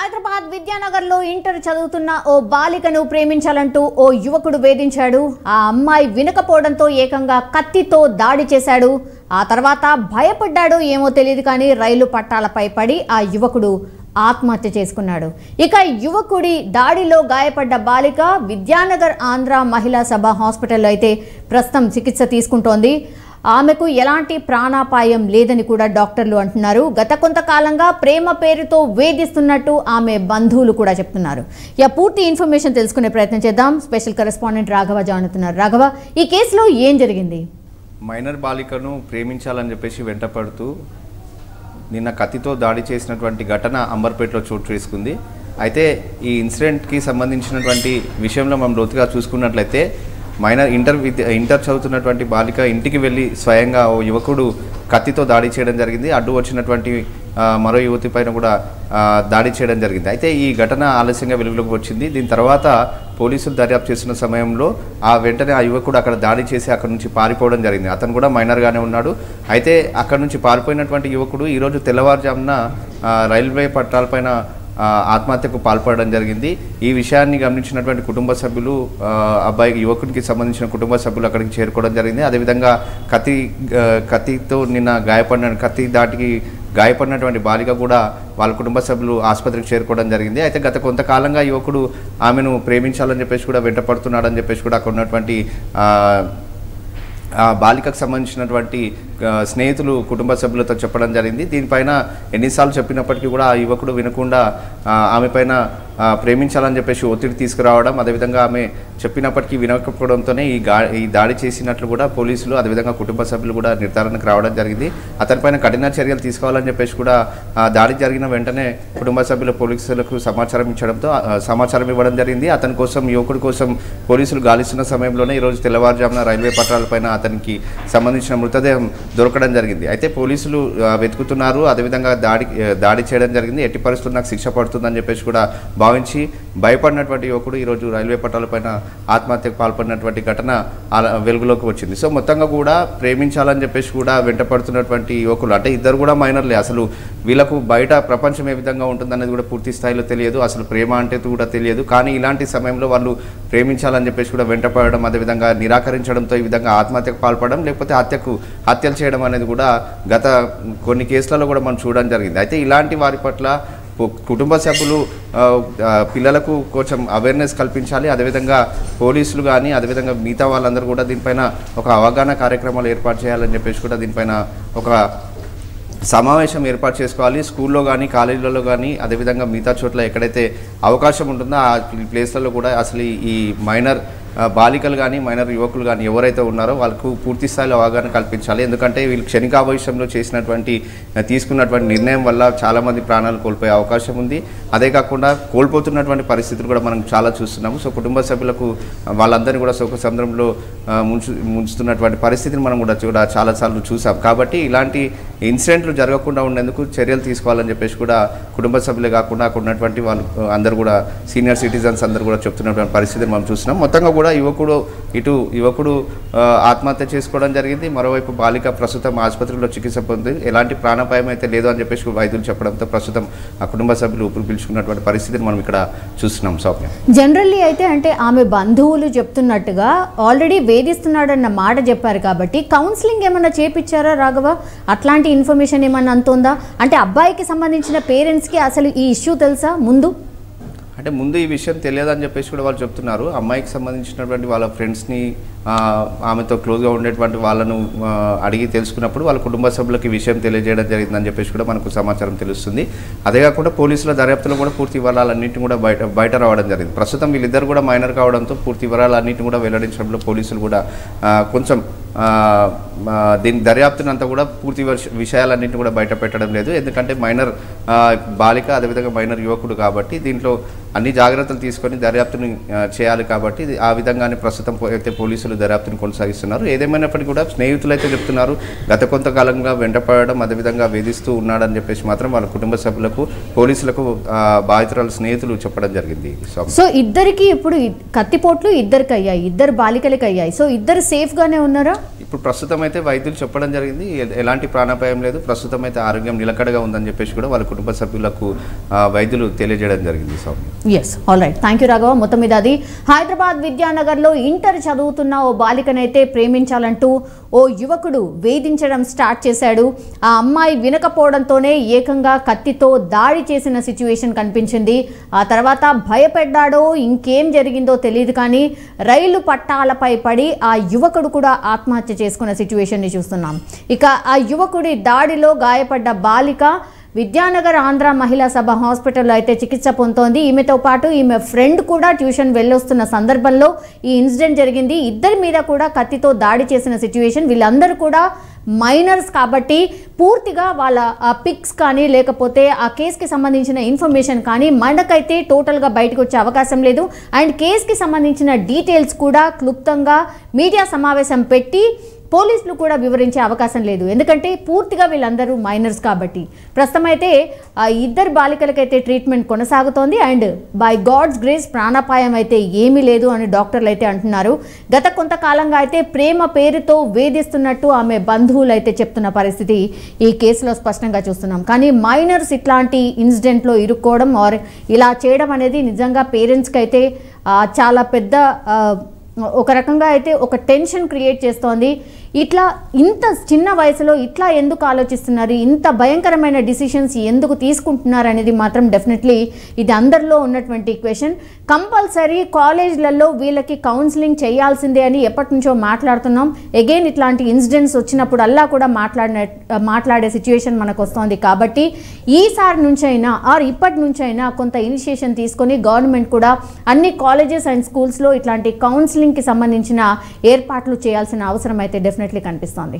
Hyderabad విద్యానగర్లో inter చదువుతున్న ఓ బాలికను ప్రేమించాలంటూ ఓ యువకుడు వేధించాడు. ఆ అమ్మాయి వినకపోవడంతో ఏకంగా కత్తితో దాడి చేశాడు. ఆ తర్వాత భయపడ్డాడో ఏమో తెలియదు కానీ రైలు పట్టాలపై పడి ఆ యువకుడు ఆత్మహత్య చేసుకున్నాడు. ఇక యువకుడి దాడిలో గాయపడ్డ బాలిక విద్యానగర్ ఆంధ్ర మహిళా సభ హాస్పిటల్లో అయితే ప్రస్తుతం చికిత్స తీసుకుంటోంది. ఆమెకు ఎలాంటి ప్రాణాపాయం లేదని కూడా డాక్టర్లు అంటున్నారు. గత కొంతకాలంగా ప్రేమ పేరుతో వేధిస్తున్నట్టు ఆమె బంధువులు కూడా చెప్తున్నారు. పూర్తి ఇన్ఫర్మేషన్ తెలుసుకునే ప్రయత్నం చేద్దాం. స్పెషల్ కరెస్పాండెంట్ రాఘవ జానుతున్నారు. రాఘవ, ఈ కేసులో ఏం జరిగింది? మైనర్ బాలికను ప్రేమించాలని చెప్పేసి వెంటపడుతూ నిన్న కత్తితో దాడి చేసినటువంటి ఘటన అంబర్పేటలో చోటు చేసుకుంది. అయితే ఈ ఇన్సిడెంట్కి సంబంధించినటువంటి విషయంలో మనం లోతుగా చూసుకున్నట్లయితే ఇంటర్ చదువుతున్నటువంటి బాలిక ఇంటికి వెళ్ళి స్వయంగా ఓ యువకుడు కత్తితో దాడి చేయడం జరిగింది. అడ్డు వచ్చినటువంటి మరో యువతి పైన కూడా దాడి చేయడం జరిగింది. అయితే ఈ ఘటన ఆలస్యంగా వెలుగులోకి వచ్చింది. దీని తర్వాత పోలీసులు దర్యాప్తు చేస్తున్న సమయంలో వెంటనే ఆ యువకుడు అక్కడ దాడి చేసి అక్కడ నుంచి పారిపోవడం జరిగింది. అతను కూడా మైనర్గానే ఉన్నాడు. అయితే అక్కడ నుంచి పారిపోయినటువంటి యువకుడు ఈరోజు తెల్లవారుజామున రైల్వే పట్టాలపైన ఆత్మహత్యకు పాల్పడడం జరిగింది. ఈ విషయాన్ని గమనించినటువంటి కుటుంబ సభ్యులు యువకునికి సంబంధించిన కుటుంబ సభ్యులు అక్కడికి చేరుకోవడం జరిగింది. అదేవిధంగా కత్తితో నిన్న కత్తి దాటికి గాయపడినటువంటి బాలిక కూడా వాళ్ళ కుటుంబ సభ్యులు ఆసుపత్రికి చేరుకోవడం జరిగింది. అయితే గత కొంతకాలంగా యువకుడు ఆమెను ప్రేమించాలని చెప్పేసి కూడా వెంటపడుతున్నాడని చెప్పేసి కూడా అక్కడ ఉన్నటువంటి బాలికకు సంబంధించినటువంటి స్నేహితులు కుటుంబ సభ్యులతో చెప్పడం జరిగింది. దీనిపైన ఎన్నిసార్లు చెప్పినప్పటికీ కూడా ఆ యువకుడు వినకుండా ఆమె పైన ప్రేమించాలని చెప్పేసి ఒత్తిడి తీసుకురావడం, అదేవిధంగా ఆమె చెప్పినప్పటికీ వినకపోవడంతోనే ఈ దాడి చేసినట్లు కూడా పోలీసులు అదేవిధంగా కుటుంబ సభ్యులు కూడా నిర్ధారణకు రావడం జరిగింది. అతనిపైన కఠిన చర్యలు తీసుకోవాలని చెప్పేసి కూడా దాడి జరిగిన వెంటనే కుటుంబ సభ్యులు పోలీసులకు సమాచారం ఇవ్వడం జరిగింది. అతని కోసం యువకుడి కోసం పోలీసులు గాలిస్తున్న సమయంలోనే ఈరోజు తెల్లవారుజామున రైల్వే పట్టాలపైన అతనికి సంబంధించిన మృతదేహం దొరకడం జరిగింది. అయితే పోలీసులు వెతుకుతున్నారు. అదేవిధంగా దాడి చేయడం జరిగింది. ఎట్టి పరిస్థితుల్లో నాకు శిక్ష పడుతుందని చెప్పేసి కూడా భావించి భయపడినటువంటి యువకుడు ఈరోజు రైల్వే పట్టాలపైన ఆత్మహత్యకు పాల్పడినటువంటి ఘటన వెలుగులోకి వచ్చింది. సో మొత్తంగా కూడా ప్రేమించాలని చెప్పేసి కూడా వెంటపడుతున్నటువంటి యువకులు, అంటే ఇద్దరు కూడా మైనర్లే, అసలు వీళ్ళకు బయట ప్రపంచం ఏ విధంగా ఉంటుందనేది కూడా పూర్తి స్థాయిలో తెలియదు, అసలు ప్రేమ అంటే కూడా తెలియదు. కానీ ఇలాంటి సమయంలో వాళ్ళు ప్రేమించాలని చెప్పేసి కూడా వెంటపడడం, అదేవిధంగా నిరాకరించడంతో ఈ విధంగా ఆత్మహత్యకు పాల్పడడం లేకపోతే హత్యలు చేయడం అనేది కూడా గత కొన్ని కేసులలో కూడా మనం చూడడం జరిగింది. అయితే ఇలాంటి వారి పట్ల కుటుంబ సభ్యులు పిల్లలకు కొంచెం అవేర్నెస్ కల్పించాలి. అదేవిధంగా పోలీసులు కానీ అదేవిధంగా మిగతా వాళ్ళందరూ కూడా దీనిపైన ఒక అవగాహన కార్యక్రమాలు ఏర్పాటు చేయాలని చెప్పేసి కూడా దీనిపైన ఒక సమావేశం ఏర్పాటు చేసుకోవాలి. స్కూల్లో కానీ కాలేజీలలో కానీ అదేవిధంగా మిగతా చోట్ల ఎక్కడైతే అవకాశం ఉంటుందో ఆ ప్లేస్లలో కూడా అసలు ఈ మైనర్ బాలికలు కానీ మైనర్ యువకులు కానీ ఎవరైతే ఉన్నారో వాళ్ళకు పూర్తి స్థాయిలో అవగాహన కల్పించాలి. ఎందుకంటే వీళ్ళు క్షణికావేశంలో తీసుకున్నటువంటి నిర్ణయం వల్ల చాలామంది ప్రాణాలు కోల్పోయే అవకాశం ఉంది. అదే కాకుండా కోల్పోతున్నటువంటి పరిస్థితులు కూడా మనం చాలా చూస్తున్నాము. సో కుటుంబ సభ్యులకు వాళ్ళందరినీ కూడా శోక సముద్రంలో ముంచుతున్నటువంటి పరిస్థితిని మనం కూడా చాలాసార్లు చూసాం. కాబట్టి ఇలాంటి ఇన్సిడెంట్లు జరగకుండా ఉండేందుకు చర్యలు తీసుకోవాలని చెప్పేసి కూడా కుటుంబ సభ్యులే కాకుండా అక్కడ ఉన్నటువంటి వాళ్ళు అందరూ కూడా సీనియర్ సిటిజన్స్ అందరూ కూడా చెప్తున్నటువంటి పరిస్థితిని మనం చూస్తున్నాం. మొత్తంగా కూడా యువకుడు ఆత్మహత్య చేసుకోవడం జరిగింది. మరోవైపు బాలిక ప్రస్తుతం ఆసుపత్రిలో చికిత్స పొంది ఎలాంటి ప్రాణాపాయం అయితే లేదు అని చెప్పేసి వైద్యులు చెప్పడంతో ప్రస్తుతం ఆ కుటుంబ సభ్యులు ఊపిరి పీల్చుకున్నటువంటి పరిస్థితిని మనం ఇక్కడ చూస్తున్నాం. సౌమ్య, జనరల్లీ అయితే అంటే ఆమె బంధువులు చెప్తున్నట్టుగా ఆల్రెడీ వేధిస్తున్నాడన్న మాట చెప్పారు కాబట్టి కౌన్సిలింగ్ ఏమన్నా చేపించారా రాఘవ? అట్లాంటి ఇన్ఫర్మేషన్ ఏమన్నా అంతుందా? అంటే అబ్బాయికి సంబంధించిన పేరెంట్స్కి అసలు ఈ ఇష్యూ తెలుసా? ముందు ఈ విషయం తెలియదని చెప్పేసి కూడా వాళ్ళు చెప్తున్నారు. అమ్మాయికి సంబంధించినటువంటి వాళ్ళ ఫ్రెండ్స్ని ఆమెతో క్లోజ్గా ఉండేటువంటి వాళ్ళను అడిగి తెలుసుకున్నప్పుడు వాళ్ళ కుటుంబ సభ్యులకు ఈ విషయం తెలియజేయడం జరిగిందని చెప్పేసి కూడా మనకు సమాచారం తెలుస్తుంది. అదే కాకుండా పోలీసుల దర్యాప్తులో కూడా పూర్తి వివరాలన్నింటినీ కూడా బయట రావడం జరిగింది. ప్రస్తుతం వీళ్ళిద్దరు కూడా మైనర్ కావడంతో పూర్తి వివరాలన్నింటినీ కూడా వెల్లడించడంలో పోలీసులు కూడా కొంచెం దీని దర్యాప్తునంతా కూడా పూర్తి విషయాలన్నింటినీ కూడా బయట పెట్టడం లేదు. ఎందుకంటే మైనర్ బాలిక అదేవిధంగా మైనర్ యువకుడు కాబట్టి దీంట్లో అన్ని జాగ్రత్తలు తీసుకొని దర్యాప్తుని చేయాలి కాబట్టి ఆ విధంగానే ప్రస్తుతం అయితే పోలీసులు దర్యాప్తుని కొనసాగిస్తున్నారు. ఏదేమైనప్పటికీ కూడా స్నేహితులు అయితే చెప్తున్నారు గత కొంతకాలంగా వెంటపడడం అదేవిధంగా వేధిస్తూ ఉన్నాడని చెప్పేసి మాత్రం వాళ్ళ కుటుంబ సభ్యులకు పోలీసులకు బాధితురాల స్నేహితులు చెప్పడం జరిగింది. సో ఇద్దరికి ఇప్పుడు కత్తిపోట్లు ఇద్దరికి అయ్యాయి, ఇద్దరు బాలికలకి అయ్యాయి. సో ఇద్దరు సేఫ్ గానే ఉన్నారా? ఇప్పుడు ప్రస్తుతం అయితే వైద్యులు చెప్పడం జరిగింది ఎలాంటి ప్రాణాపాయం లేదు, ప్రస్తుతం అయితే ఆరోగ్యం నిలకడగా ఉందని చెప్పేసి కూడా వాళ్ళ కుటుంబ సభ్యులకు వైద్యులు తెలియజేయడం జరిగింది. Yes, all right, thank you Raghava. మొత్తం మీద అది హైదరాబాద్ విద్యానగర్లో ఇంటర్ చదువుతున్న ఓ బాలికనైతే ప్రేమించాలంటూ ఓ యువకుడు వేధించడం స్టార్ట్ చేశాడు. ఆ అమ్మాయి వినకపోవడంతోనే ఏకంగా కత్తితో దాడి చేసిన సిచ్యువేషన్ కనిపించింది. ఆ తర్వాత భయపడ్డాడో ఇంకేం జరిగిందో తెలియదు కానీ రైలు పట్టాలపై పడి ఆ యువకుడు కూడా ఆత్మహత్య చేసుకున్న సిచ్యువేషన్ని చూస్తున్నాం. ఇక ఆ యువకుడి దాడిలో గాయపడ్డ బాలిక విద్యానగర్ ఆంధ్ర మహిళా సభ హాస్పిటల్లో అయితే చికిత్స పొందుతోంది. ఈమెతో పాటు ఈమె ఫ్రెండ్ కూడా ట్యూషన్ వెళ్ళొస్తున్న సందర్భంలో ఈ ఇన్సిడెంట్ జరిగింది. ఇద్దరి మీద కూడా కత్తితో దాడి చేసిన సిచ్యువేషన్. వీళ్ళందరూ కూడా మైనర్స్ కాబట్టి పూర్తిగా వాళ్ళ పిక్స్ కానీ లేకపోతే ఆ కేసుకి సంబంధించిన ఇన్ఫర్మేషన్ కానీ మనకైతే టోటల్గా బయటకు వచ్చే అవకాశం లేదు. అండ్ కేసుకి సంబంధించిన డీటెయిల్స్ కూడా క్లుప్తంగా మీడియా సమావేశం పెట్టి పోలీసులు కూడా వివరించే అవకాశం లేదు, ఎందుకంటే పూర్తిగా వీళ్ళందరూ మైనర్స్ కాబట్టి. ప్రస్తుతం అయితే ఇద్దరు బాలికలకైతే ట్రీట్మెంట్ కొనసాగుతోంది. అండ్ బై గాడ్స్ గ్రేస్ ప్రాణాపాయం అయితే ఏమీ లేదు అని డాక్టర్లు అయితే అంటున్నారు. గత కొంతకాలంగా అయితే ప్రేమ పేరుతో వేధిస్తున్నట్టు ఆమె బంధువులు అయితే చెప్తున్న పరిస్థితి ఈ కేసులో స్పష్టంగా చూస్తున్నాం. కానీ మైనర్స్ ఇట్లాంటి ఇన్సిడెంట్లో ఇరుక్కోవడం ఆర్ ఇలా చేయడం అనేది నిజంగా పేరెంట్స్కి అయితే చాలా పెద్ద ఒక రకంగా అయితే ఒక టెన్షన్ క్రియేట్ చేస్తోంది. ఇట్లా ఇంత చిన్న వయసులో ఇట్లా ఎందుకు ఆలోచిస్తున్నారు, ఇంత భయంకరమైన డిసిషన్స్ ఎందుకు తీసుకుంటున్నారు అనేది మాత్రం డెఫినెట్లీ ఇది అందరిలో ఉన్నటువంటి క్వశ్చన్. కంపల్సరీ కాలేజ్లలో వీళ్ళకి కౌన్సిలింగ్ చేయాల్సిందే అని ఎప్పటి నుంచో మాట్లాడుతున్నాం. అగైన్ ఇట్లాంటి ఇన్సిడెంట్స్ వచ్చినప్పుడు అల్లా కూడా మాట్లాడే సిచ్యువేషన్ మనకు వస్తుంది. కాబట్టి ఈసారి నుంచైనా ఆర్ ఇప్పటి నుంచైనా కొంత ఇనిషియేషన్ తీసుకొని గవర్నమెంట్ కూడా అన్ని కాలేజెస్ అండ్ స్కూల్స్లో ఇట్లాంటి కౌన్సిలింగ్కి సంబంధించిన ఏర్పాట్లు చేయాల్సిన అవసరం అయితే డెఫినెట్లీ కనిపిస్తోంది.